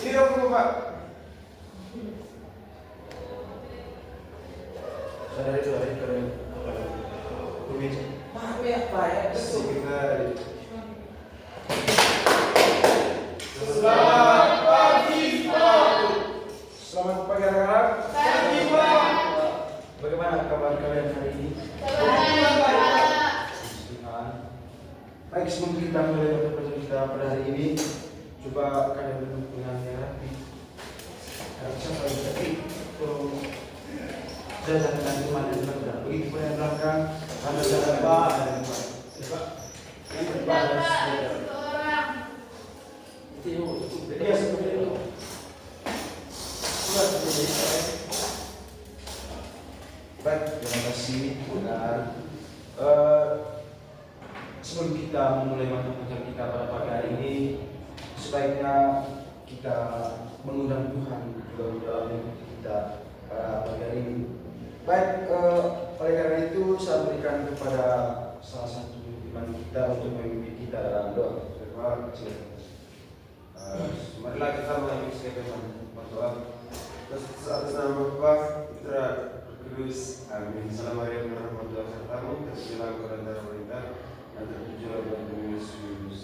Ini aku Pak. Sadari itu hari keren. Begitu. Maaf ya Pak ya. Sekali. Selamat pagi Pak. Selamat pagi anak-anak. Pagi Pak. Bagaimana kabar kalian hari ini? Baik Pak. Baik, sebelum kita mulai pelajaran kita pada hari ini, coba kalian duduk dengan rapi. Harus sampai tadi kalau jajan dengan teman dan teman begitu pun yang belakang ada jalan Pak, ada Pak. Ini Pak. Jadi ya seperti itu. Sudah seperti itu. Baik, terima kasih. Benar. Sebelum kita memulai materi kita pada pagi hari ini, sebaiknya kita mengundang Tuhan juga dalam kita pada pagi hari ini. Baik, oleh karena itu saya berikan kepada salah satu iman kita untuk memimpin kita dalam doa. Terima kasih. Marilah kita mengisi firman berdoa. Atas nama Bapa, Putra, Kudus. Amin. Salam Maria, berahmatullah sertamu, terpujilah engkau di antara wanita, dan terpujilah buah tubuhmu Yesus.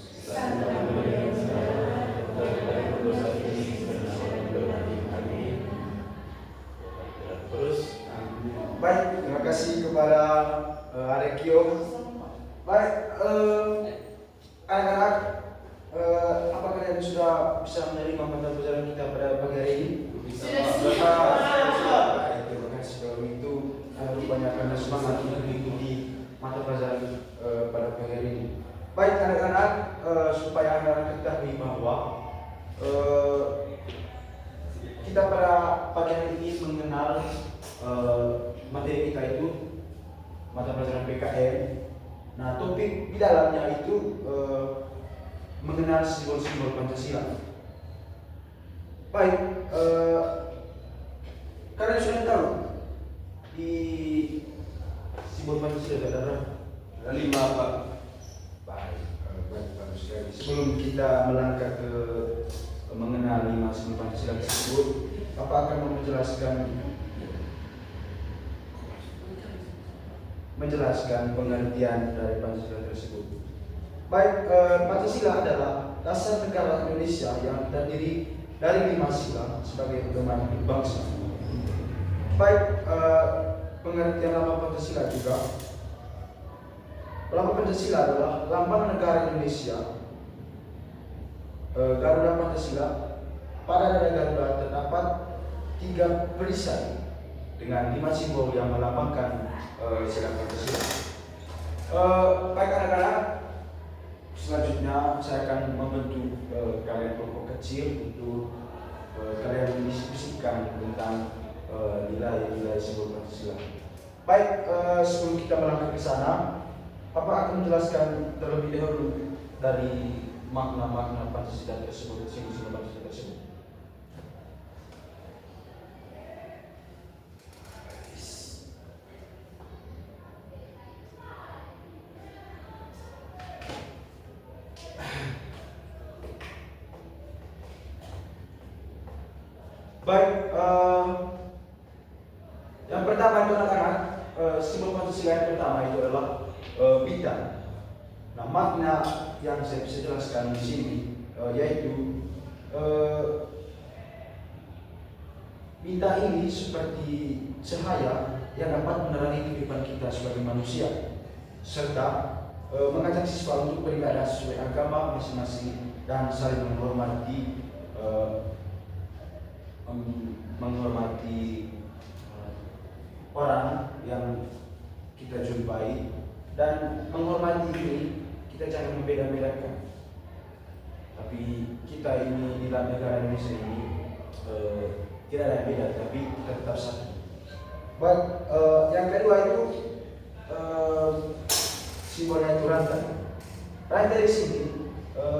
Baik, terima kasih kepada Arekio. Baik, anak-anak, apa kalian sudah bisa menerima mata pelajaran kita pada pagi hari ini? Baik, terima kasih. Kalau itu rupanya karena semangat untuk mengikuti mata pelajaran pada pagi hari ini. Baik, anak-anak, supaya anak-anak ketahui bahwa kita pada pagi hari ini mengenal materi kita itu mata pelajaran PKN. Nah, topik di dalamnya itu mengenal simbol-simbol Pancasila. Baik, kalian sudah tahu di simbol Pancasila ada 5 Pak. baik, bagus sekali. Sebelum kita melangkah ke mengenal 5 simbol Pancasila tersebut, Bapak akan menjelaskan pengertian dari Pancasila tersebut. Baik, Pancasila adalah dasar negara Indonesia yang terdiri dari 5 sila sebagai pedoman hidup bangsa. Baik, pengertian lambang Pancasila juga. Lambang Pancasila adalah lambang negara Indonesia. Garuda Pancasila. Pada dada Garuda terdapat 3 perisai dengan 5 simbol yang melambangkan sila Pancasila. Baik anak-anak, selanjutnya saya akan membentuk kalian kelompok kecil untuk kalian mendiskusikan tentang nilai-nilai simbol Pancasila. Baik, sebelum kita melangkah ke sana, Bapak akan menjelaskan terlebih dahulu dari makna-makna Pancasila tersebut, simbol Pancasila tersebut. Baik, yang pertama itu anak-anak, simbol Pancasila yang pertama itu adalah bintang. Nah, makna yang saya bisa jelaskan di sini yaitu bintang ini seperti cahaya yang dapat menerangi kehidupan kita sebagai manusia, serta mengajak siswa untuk beribadah sesuai agama masing-masing dan saling menghormati orang yang kita jumpai, dan menghormati ini kita jangan membeda-bedakan. Tapi kita ini di dalam negara Indonesia ini tidak ada beda, tapi kita tetap satu. Baik, yang kedua itu simbolnya itu rantai. Rantai di sini,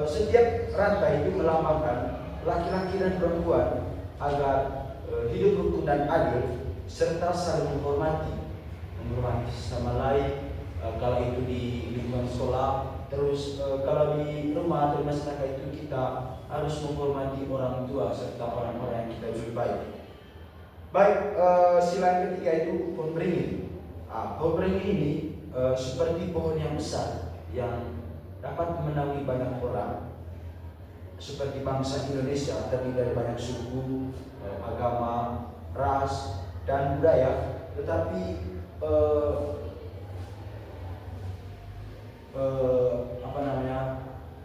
setiap rantai itu melambangkan laki-laki dan perempuan agar hidup rukun dan adil serta saling menghormati sesama lain. Kalau itu di lingkungan sekolah, Terus kalau di rumah atau di masyarakat itu kita harus menghormati orang tua serta orang-orang yang kita jumpai. Baik, sila yang ketiga itu pohon beringin. Pohon beringin ini seperti pohon yang besar yang dapat menaungi banyak orang, seperti bangsa Indonesia terdiri dari banyak suku, agama, ras, dan budaya. Tetapi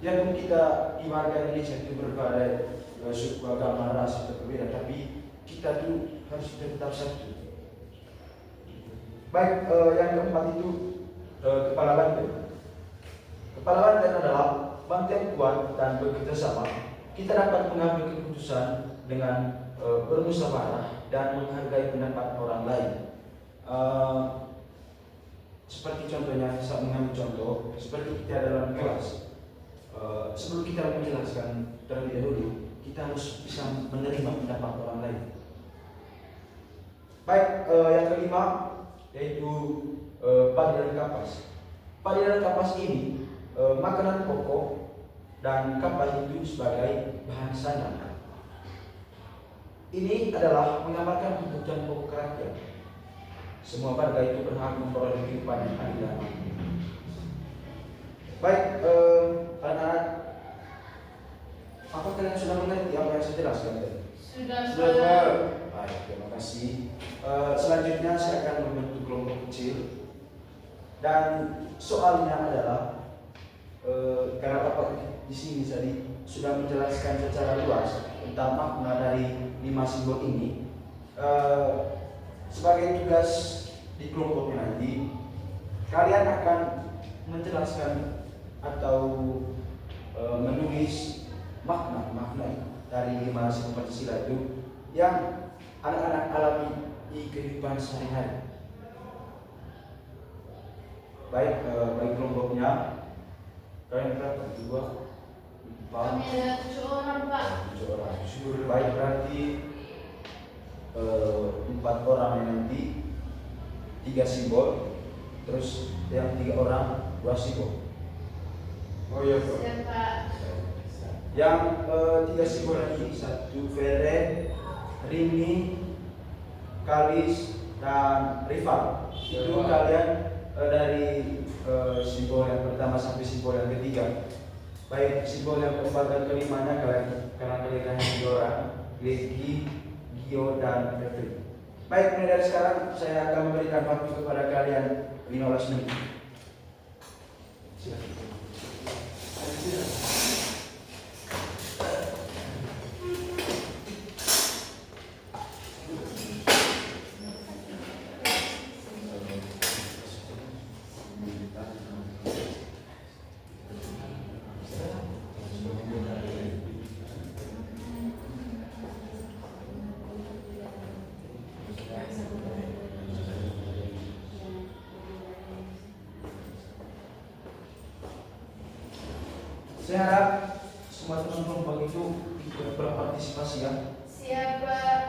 yang kita di warga Indonesia itu berbagai suku, agama, ras itu berbeda, tapi kita tuh harus tetap satu. Baik, yang keempat itu kepala banteng. Kepala banteng adalah banteng kuat dan bekerja sama. Kita dapat mengambil keputusan dengan bermusyawarah dan menghargai pendapat orang lain. Seperti contohnya, saya mengambil contoh seperti kita dalam kelas. Sebelum kita menjelaskan terlebih dahulu, kita harus bisa menerima pendapat orang lain. Baik, yang kelima yaitu padi dan kapas. Padi dan kapas ini makanan pokok dan kapas itu sebagai bahan sandang. Ini adalah menggambarkan kebutuhan pokok rakyat. Semua warga itu berhak memperoleh kehidupan yang adil dan makmur. Baik, anak-anak, apa kalian sudah mengerti apa yang saya jelaskan tadi? Sudah. Baik, terima kasih. Selanjutnya saya akan membentuk kelompok kecil dan soalnya adalah karena Bapak di sini tadi sudah menjelaskan secara luas tentang makna dari 5 simbol ini. Sebagai tugas di kelompoknya nanti, kalian akan menjelaskan atau menulis makna dari 5 simbol Pancasila itu yang anak-anak alami di kehidupan sehari-hari. Baik, bagi kelompoknya kalian berapa? 2, 4, Kami ada 7 orang, Pak. 7 orang. Baik, berarti 4 orang yang nanti 3 simbol, terus yang 3 orang 2 simbol. Oh iya Pak. Siap, Pak. Yang 3 simbol ini 1 Vere, Rini, Kalis, dan Rival. Itu kalian dari simbol yang pertama sampai simbol yang ketiga. Baik, simbol yang keempat dan kelimanya kalian, karena kalian hanya 3 orang, Legi, Gio, dan Febri. Baik, mulai dari sekarang saya akan memberikan waktu kepada kalian 15 menit. Silakan. Saya harap semua teman-teman itu ikut berpartisipasi ya. Siap, Pak.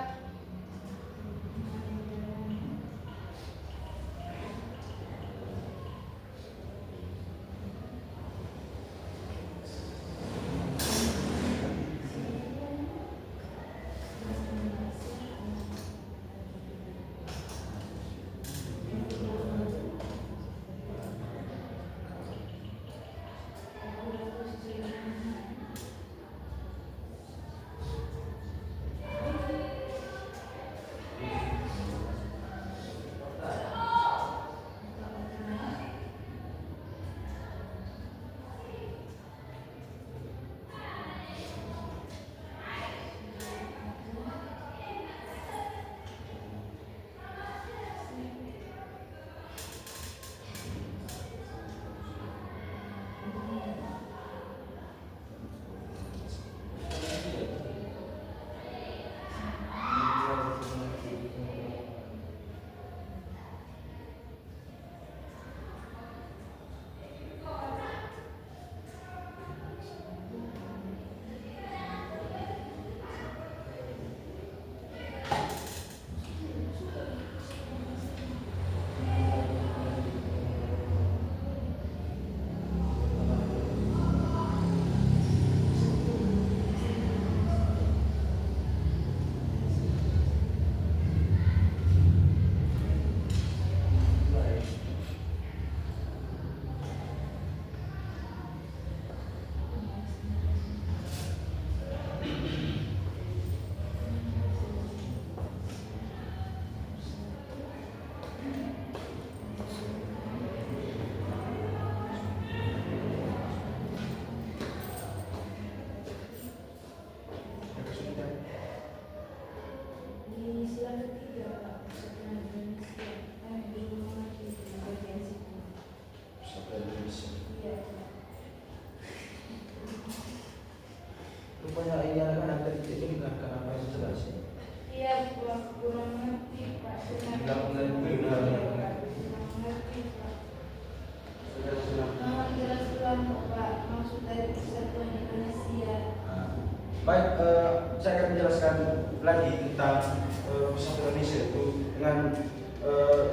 menjelaskan lagi tentang Pusat Indonesia itu dengan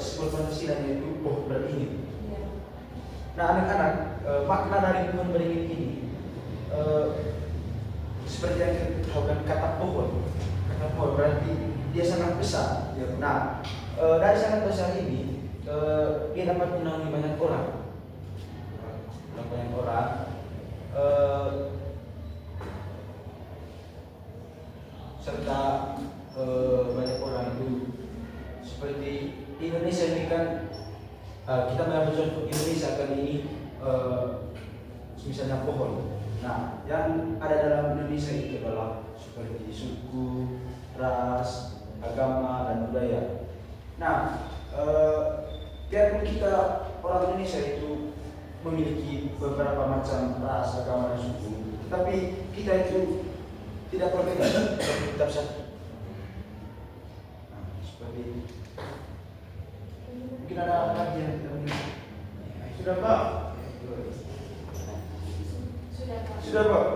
sebuah Pancasila yaitu pohon beringin. Nah anak-anak, makna dari pohon beringin ini seperti yang kita ketahui kata pohon berarti dia sangat besar. Nah dari sangat besar ini dia dapat menaungi banyak orang, serta banyak orang itu seperti di Indonesia ini kan kita mengambil contoh Indonesia kali ini misalnya pohon. Nah yang ada dalam Indonesia itu adalah seperti suku, ras, agama dan budaya. Nah biarpun kita orang Indonesia itu memiliki beberapa macam ras, agama dan suku, tetapi kita itu tidak berbeda dalam kitab satu. Nah, seperti itu. Mungkin ada lagi yang kita miliki. Sudah Pak? Sudah Pak?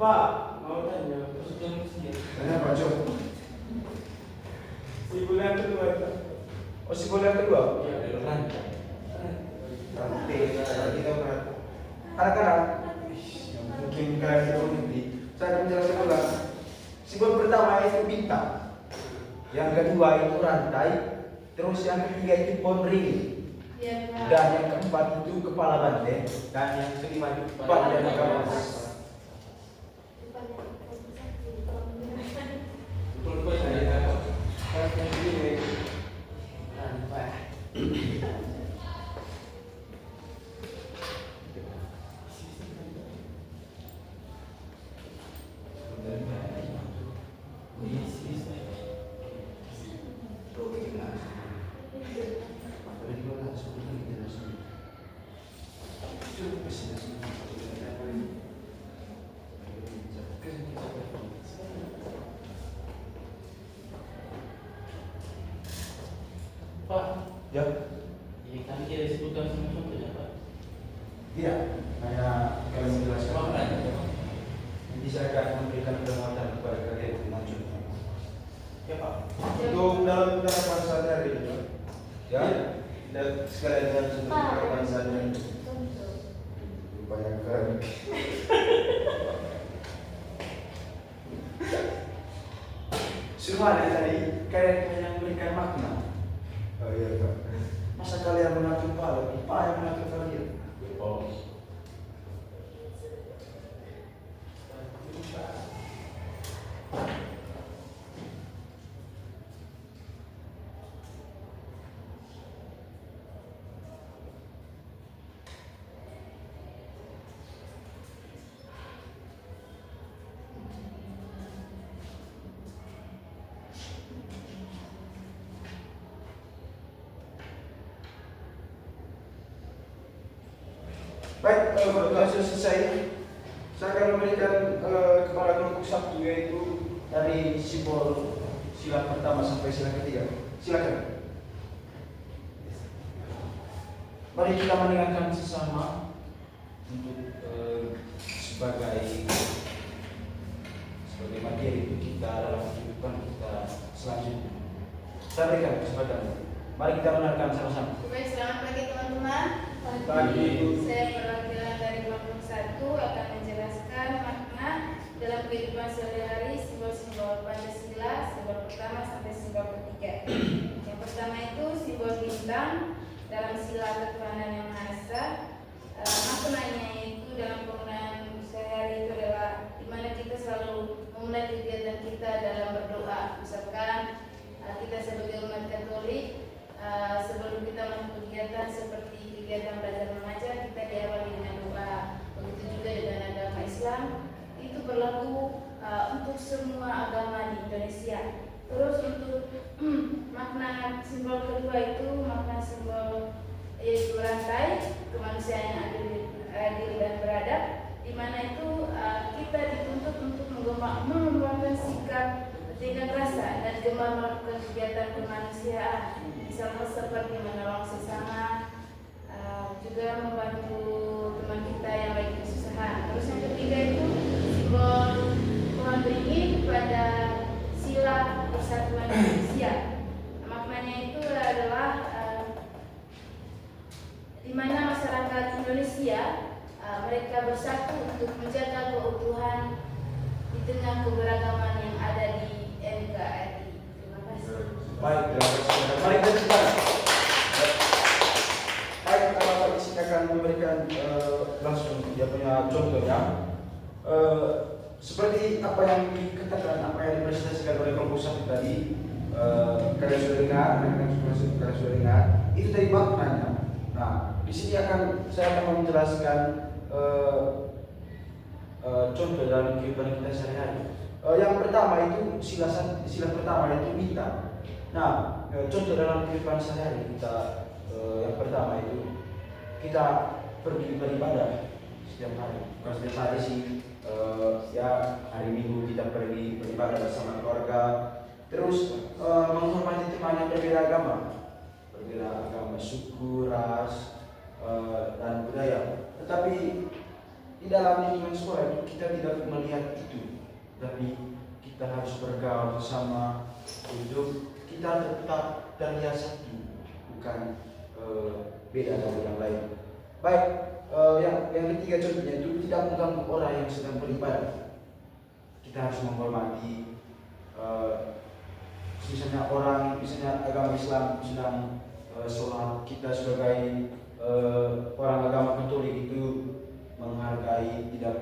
Pak, mau tanya, Tanya Pak Jo. si bulan kedua itu? Oh si bola yang kedua? Iya, Nanti kita anak-anak mungkin kalian itu nanti saya akan menjelaskan ulang. Simbol pertama itu bintang, yang kedua itu rantai, terus yang ketiga itu pohon beringin, dan yang keempat itu kepala banteng, dan yang kelima itu kepala dan kapas. Betul Pak, saya tahu. Yang ini Pak, Ya, ini tadi kita disebutkan semua contohnya Pak. tidak, hanya kalian menjelaskan. Maknanya. Nanti saya akan memberikan penguatan kepada kalian dengan contoh. Ya Pak. Untuk dalam penerapan sehari-hari Pak. Ya, Dan sekalian dengan untuk penerapan sehari-hari. upayakan. Semuanya tadi kalian hanya memberikan makna. Oh iya Pak. Masa kalian mengatur kepala? Apa yang mengatur kalian? Oh. Baik, kalau sudah selesai, saya akan memberikan kepada kelompok satu yaitu dari simbol sila pertama sampai sila ketiga. Silakan. Mari kita mendengarkan sesama untuk sebagai materi untuk kita dalam kehidupan kita selanjutnya. Saya berikan kesempatan. Mari kita mendengarkan sama-sama. Baik, selamat pagi teman-teman. Pagi. Saya perwakilan dari kelompok 1 akan menjelaskan makna dalam kehidupan sehari-hari simbol-simbol Pancasila, simbol pertama sampai simbol ketiga. Yang pertama itu simbol bintang dalam sila ketuhanan yang Maha Esa. Maknanya itu dalam penggunaan sehari-hari itu adalah di mana kita selalu memulai kegiatan kita dalam berdoa. Misalkan kita sebagai umat Katolik sebelum kita melakukan kegiatan seperti kegiatan belajar mengajar, kita diawali dengan doa. Begitu juga dengan agama Islam, itu berlaku untuk semua agama di Indonesia. Terus untuk makna simbol kedua itu makna simbol yaitu rantai kemanusiaan yang adil dan beradab, di mana itu kita dituntut untuk mengembangkan sikap bertindak rasa dan gemar melakukan kegiatan kemanusiaan, misalnya seperti menolong sesama, juga membantu teman kita yang lagi kesusahan. Terus yang ketiga itu simbol pohon beringin pada sila persatuan Indonesia. Maknanya itu adalah di mana masyarakat Indonesia mereka bersatu untuk menjaga keutuhan di tengah keberagaman yang ada di NKRI. Terima kasih. Baik, terima kasih. Mari kita silakan. Baik, Pak di sini akan memberikan langsung dia punya contohnya. Seperti apa yang dikatakan, apa yang dipresentasikan oleh kelompok satu tadi, kalian sudah dengar, kalian sudah dengar, itu tadi maknanya. Nah, di sini saya akan menjelaskan contoh dalam kehidupan kita sehari-hari. Yang pertama itu sila pertama itu minta. Nah, contoh dalam kehidupan sehari-hari kita yang pertama itu kita pergi beribadah setiap hari. Bukan setiap hari sih, ya hari Minggu kita pergi beribadah bersama keluarga. Terus menghormati teman yang berbeda agama, suku, ras, dan budaya. Tetapi di dalam lingkungan sekolah itu kita tidak melihat itu, tapi kita harus bergaul bersama untuk kita tetap terlihat satu, bukan beda dari yang lain. Baik, yang ketiga contohnya itu tidak mengganggu orang yang sedang beribadah. Kita harus menghormati, misalnya agama Islam sedang sholat, kita sebagai orang agama Katolik itu menghargai, tidak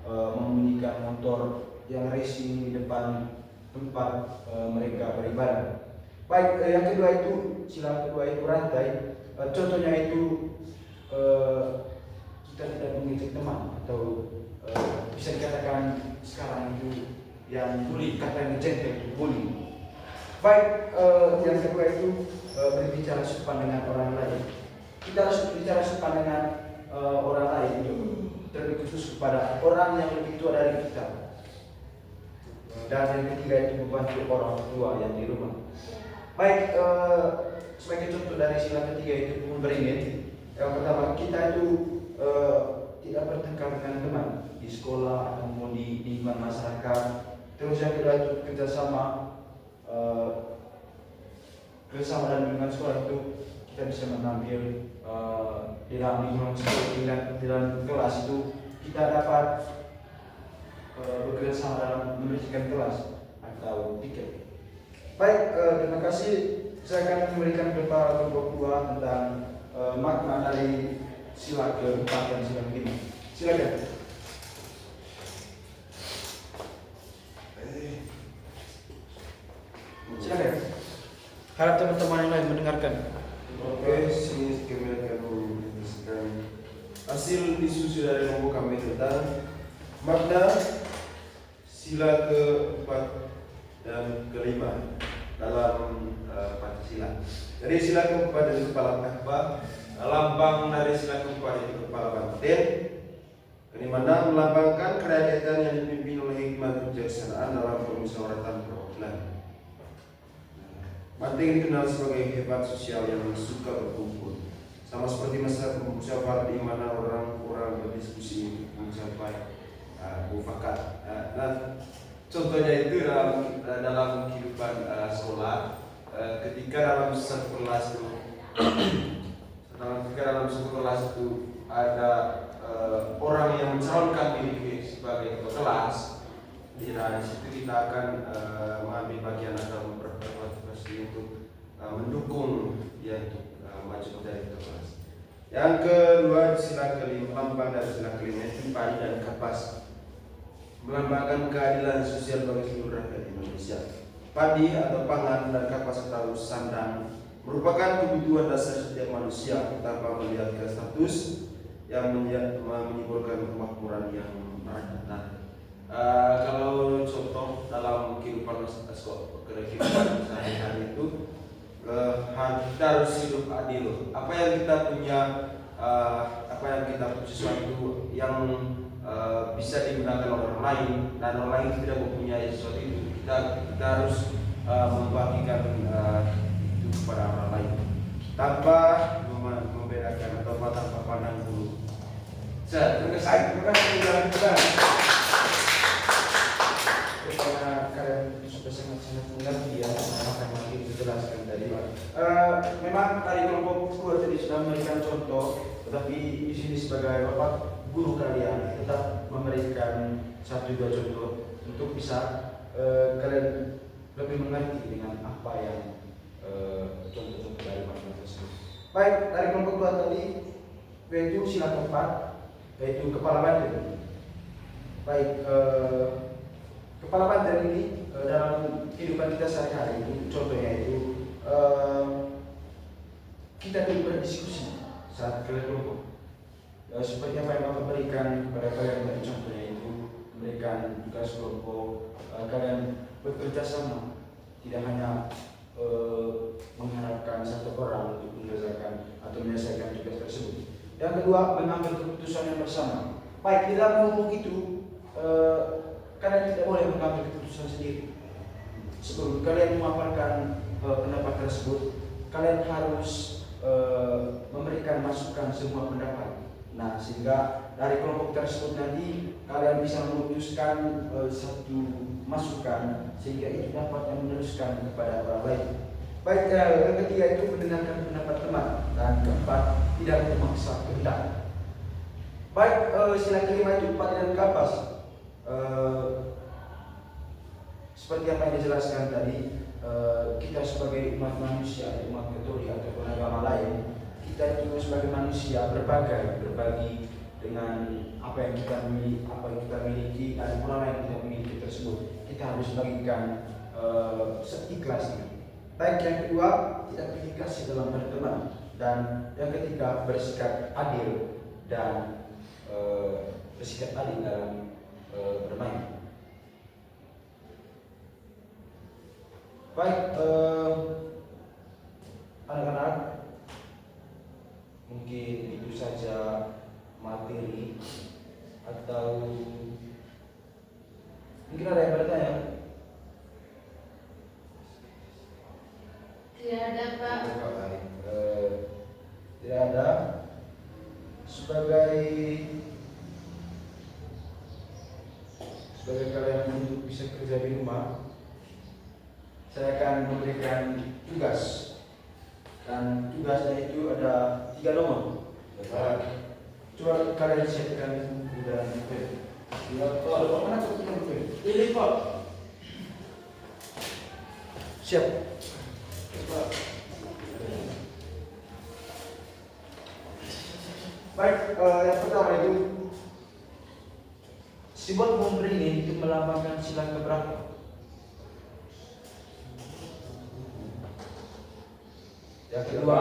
membunyikan motor yang racing di depan tempat mereka beribadah. Baik, yang kedua itu sila kedua itu rantai. Contohnya itu kita tidak mengejek teman atau bisa dikatakan sekarang itu yang kata yang gentle itu bullying. Baik, yang kedua itu berbicara sopan dengan orang lain. Kita harus berbicara sopan dengan orang lain, terlebih khusus kepada orang yang lebih tua dari kita. Dan yang ketiga itu membantu orang tua yang di rumah. Baik, sebagai contoh dari sila ketiga itu beringin. Yang pertama, kita itu tidak bertengkar dengan teman di sekolah ataupun di lingkungan masyarakat. Terus yang kedua itu kerjasama dan lingkungan sekolah itu kita bisa mengambil di dalam lingkungan sekolah, di dalam kelas itu kita dapat bekerja sama dalam membersihkan kelas atau tiket. Baik, terima kasih. Saya akan memberikan beberapa kelompok tentang makna dari sila keempat dan sila kelima. Silakan. Silakan. Harap teman-teman yang lain mendengarkan. Oke, sini kami akan menjelaskan hasil diskusi dari kelompok kami tentang makna sila keempat dan kelima dalam Pancasila. Jadi sila keempat dari kepala kahbah, lambang dari sila keempat itu kepala banteng, yang mana melambangkan kerakyatan yang dipimpin oleh hikmah kebijaksanaan dalam permusyawaratan perwakilan. Banteng dikenal sebagai hebat sosial yang suka berkumpul, sama seperti musyawarah di mana orang-orang berdiskusi untuk mencapai mufakat. Nah, contohnya itu dalam kehidupan sekolah, ketika dalam satu kelas itu ada orang yang mencalonkan diri sebagai ketua kelas. Di situ kita akan mengambil bagian atau berpartisipasi untuk mendukung dia untuk maju dari ketua kelas. Yang kedua, sila kelima, lambang dari sila kelima itu padi dan kapas, melambangkan keadilan sosial bagi seluruh rakyat Indonesia. Padi atau pangan dan kapas atau sandang merupakan kebutuhan dasar setiap manusia tanpa melihat ke status yang menyimbolkan kemakmuran yang merata. Kalau contoh dalam kehidupan sehari-hari itu kita harus hidup adil. Apa yang kita punya, sesuatu yang bisa digunakan oleh orang lain dan orang lain tidak mempunyai sesuatu itu, kita harus membagikan itu kepada orang lain tanpa membedakan atau tanpa pandang bulu. Terima kasih Karena kalian sudah sangat-sangat mengerti ya, akan lagi dijelaskan tadi. Memang tadi kelompok kedua tadi sudah memberikan contoh, tetapi di sini sebagai bapak guru kalian tetap memberikan 1-2 contoh untuk bisa kalian lebih mengerti dengan apa yang contoh-contoh dari makna tersebut. Baik, dari kelompok kedua tadi, yaitu sila keempat, yaitu kepala banteng. Baik, kepala banteng ini dalam kehidupan kita sehari-hari ini contohnya itu kita dulu berdiskusi saat kalian kelompok. Seperti apa yang Bapak berikan kepada kalian tadi contohnya itu memberikan tugas kelompok, kalian bekerja sama, tidak hanya mengharapkan satu orang untuk menyelesaikan tugas tersebut. Yang kedua, mengambil keputusan yang bersama. Baik, di dalam kelompok itu kalian tidak boleh mengambil keputusan sendiri. Sebelum kalian memaparkan pendapat tersebut, kalian harus memberikan masukan semua pendapat. Nah, sehingga dari kelompok tersebut nanti kalian bisa memutuskan satu masukan sehingga itu dapat meneruskan kepada orang lain. Baik, yang ketiga itu mendengarkan pendapat teman, dan keempat tidak memaksa kehendak. Baik, sila kelima itu padi dan kapas. Seperti apa yang dijelaskan tadi, kita sebagai umat manusia, umat Katolik atau agama lain, kita itu sebagai manusia berbagi dengan apa yang kita miliki dan orang lain yang tidak memiliki tersebut. Kita harus bagikan seikhlasnya. Baik, yang kedua, tidak pilih kasih dalam berteman, dan yang ketiga, bersikap adil dan dalam bermain. Baik, anak-anak, mungkin itu saja materi, atau mungkin ada yang bertanya? Tidak ada, Pak. Tidak ada. Sebagai kalian untuk bisa kerja di rumah, saya akan memberikan tugas, dan tugasnya itu ada 3 nomor. Coba kalian siapkan buku dan pen. Mana buku dan pen? Ini Pak. Siap. Baik, yang pertama itu simbol memberi ini itu melambangkan sila keberapa? Yang kedua,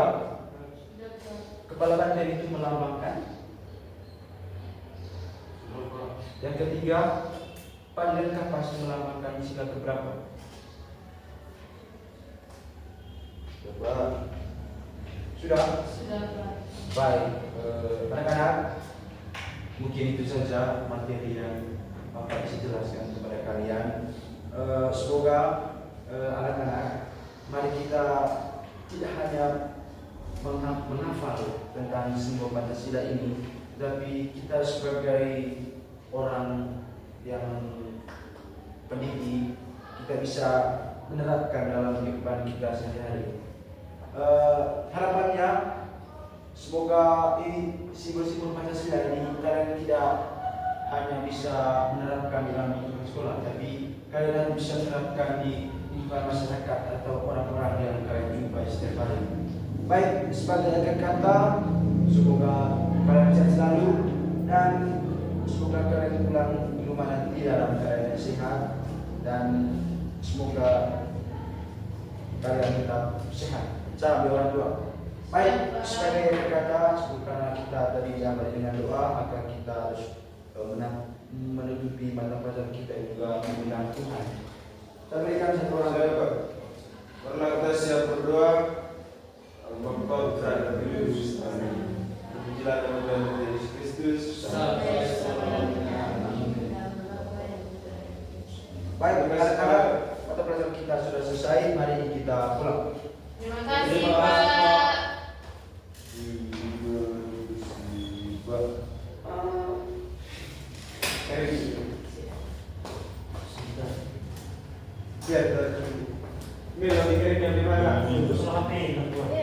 kepala banteng itu melambangkan. Yang ketiga, padi dan kapas melambangkan sila keberapa? Coba. Sudah? Sudah, Pak. Baik, anak-anak, mungkin itu saja materi yang Bapak bisa jelaskan kepada kalian. Semoga anak-anak, mari kita tidak hanya menghafal tentang simbol Pancasila ini, tapi kita sebagai orang yang pendidik, kita bisa menerapkan dalam kehidupan kita sehari-hari. Harapannya semoga ini simbol-simbol Pancasila ini kalian tidak hanya bisa menerapkan dalam lingkungan sekolah, tapi kalian bisa menerapkan di lingkungan masyarakat atau orang-orang yang kalian jumpai setiap hari. Baik, sebagai akhir kata, semoga kalian sehat selalu dan semoga kalian pulang di rumah nanti dalam keadaan yang sehat, dan semoga kalian tetap sehat. Salam doa doa. Baik, sebagai kata, karena kita tadi diawali dengan doa, maka kita harus menutupi mata pelajaran kita juga menggunakan Tuhan. Saya berikan satu orang Saya Pak. Marilah kita siap berdoa. Bapa, Putra, dan Roh Kudus. Amin. Terpujilah nama Tuhan Yesus Kristus. Baik, anak-anak, mata pelajaran kita sudah selesai. Mari kita pulang. Terima kasih Pak. Biar Milo dikirim yang di mana? Selamat